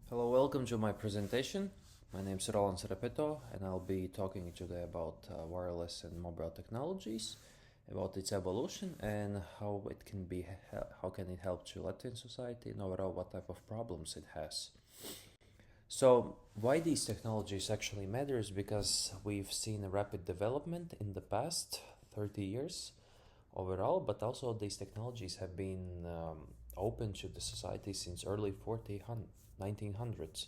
Hello, welcome to my presentation. My name is Roland Serapeto, and I'll be talking today about wireless and mobile technologies, about its evolution and how can it help to Latvian society, and overall what type of problems it has. So, why these technologies actually matters? Because we've seen a rapid development in the past 30 years overall, but also these technologies have been open to the society since early 1900s.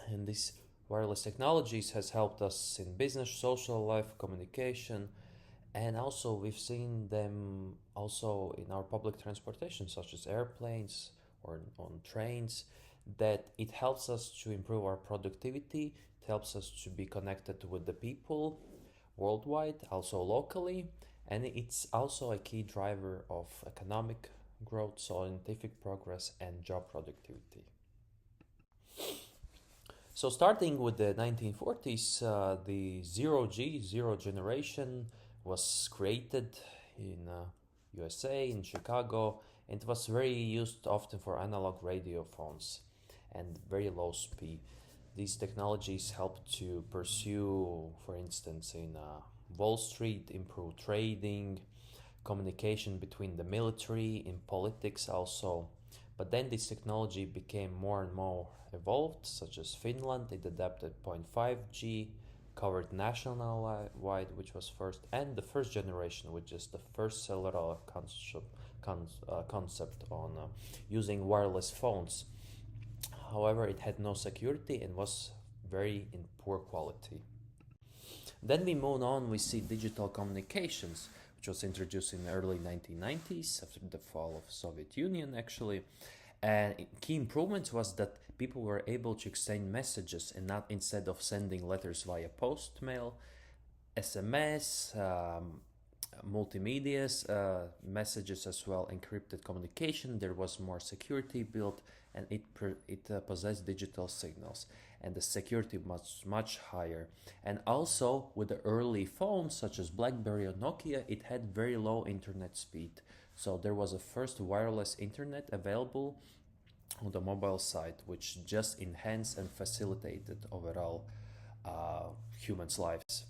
And these wireless technologies has helped us in business, social life, communication, and also we've seen them also in our public transportation, such as airplanes or on trains, that it helps us to improve our productivity, it helps us to be connected with the people worldwide, also locally, and it's also a key driver of economic growth, scientific progress, and job productivity. So, starting with the 1940s, the zero G, zero generation, was created in USA, in Chicago, and it was very used often for analog radio phones and very low speed. These technologies helped to pursue, for instance, in Wall Street, improve trading, communication between the military, in politics also. But then this technology became more and more evolved, such as Finland, it adapted 0.5G, covered national-wide, which was first, and the first generation, which is the first cellular concept on using wireless phones. However, it had no security and was very in poor quality. Then we move on, we see digital communications, which was introduced in the early 1990s after the fall of Soviet Union actually. And key improvements was that people were able to exchange messages and not instead of sending letters via post mail, SMS, multimedia messages as well, encrypted communication. There was more security built, and it possessed digital signals, and the security was much higher. And also with the early phones such as BlackBerry or Nokia, it had very low internet speed. So there was a first wireless internet available on the mobile side, which just enhanced and facilitated overall humans' lives.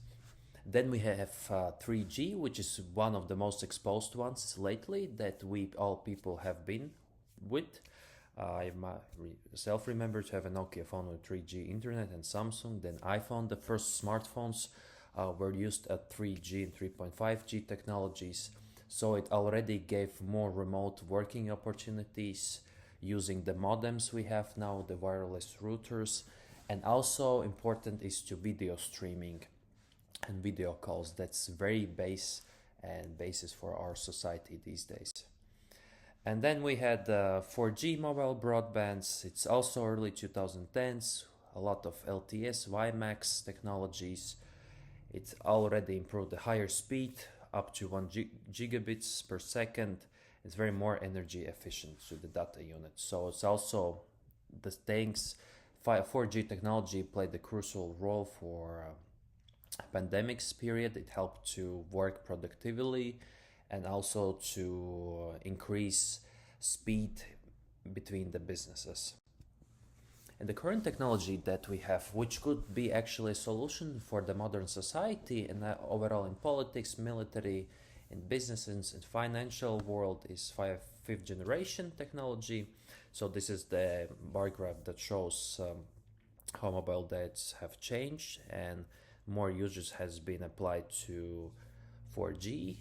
Then we have 3G, which is one of the most exposed ones lately that we all people have been with. I myself remember to have a Nokia phone with 3G internet and Samsung, then iPhone. The first smartphones were used at 3G and 3.5G technologies, so it already gave more remote working opportunities using the modems we have now, the wireless routers, and also important is to video streaming and video calls. That's very base and basis for our society these days. And then we had 4G mobile broadbands. It's also early 2010s. A lot of LTS, WiMAX technologies. It's already improved the higher speed up to 1 gigabits per second. It's very more energy efficient to the data unit. So it's also the things 4G technology played a crucial role for pandemics period. It helped to work productively and also to increase speed between the businesses. And the current technology that we have, which could be actually a solution for the modern society and overall in politics, military, in businesses and financial world, is fifth generation technology. So this is the bar graph that shows how mobile data have changed, and more usage has been applied to 4G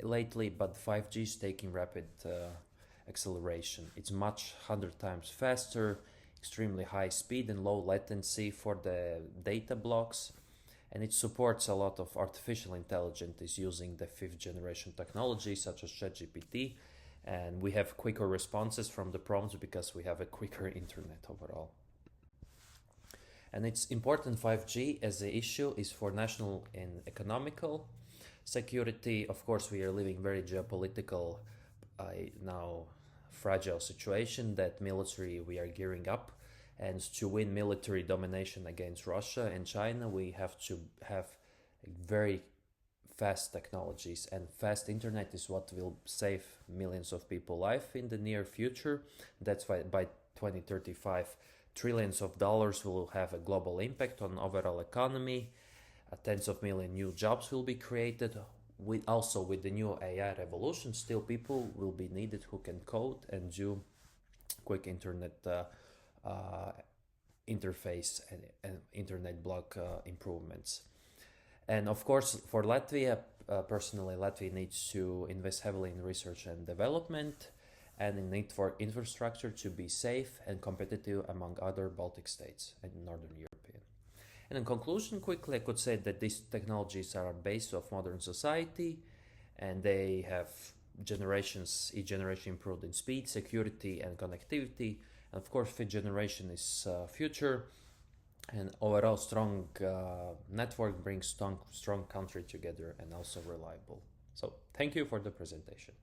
lately, but 5G is taking rapid acceleration. It's much 100 times faster, extremely high speed and low latency for the data blocks, and it supports a lot of artificial intelligence is using the fifth generation technology such as ChatGPT, and we have quicker responses from the prompts because we have a quicker internet overall. And it's important 5G as the issue is for national and economical security. Of course, we are living very geopolitical now fragile situation that military we are gearing up, and to win military domination against Russia and China, we have to have a very fast technologies, and fast internet is what will save millions of people life in the near future. That's why by 2035 trillions of dollars will have a global impact on overall economy. Tens of million new jobs will be created. With the new AI revolution, still people will be needed who can code and do quick internet interface and internet block improvements. And of course, for Latvia, personally, Latvia needs to invest heavily in research and development and in need for infrastructure to be safe and competitive among other Baltic states and Northern European. And in conclusion, quickly, I could say that these technologies are a base of modern society, and they have each generation improved in speed, security, and connectivity. And of course, fifth generation is future, and overall strong network brings strong country together and also reliable. So thank you for the presentation.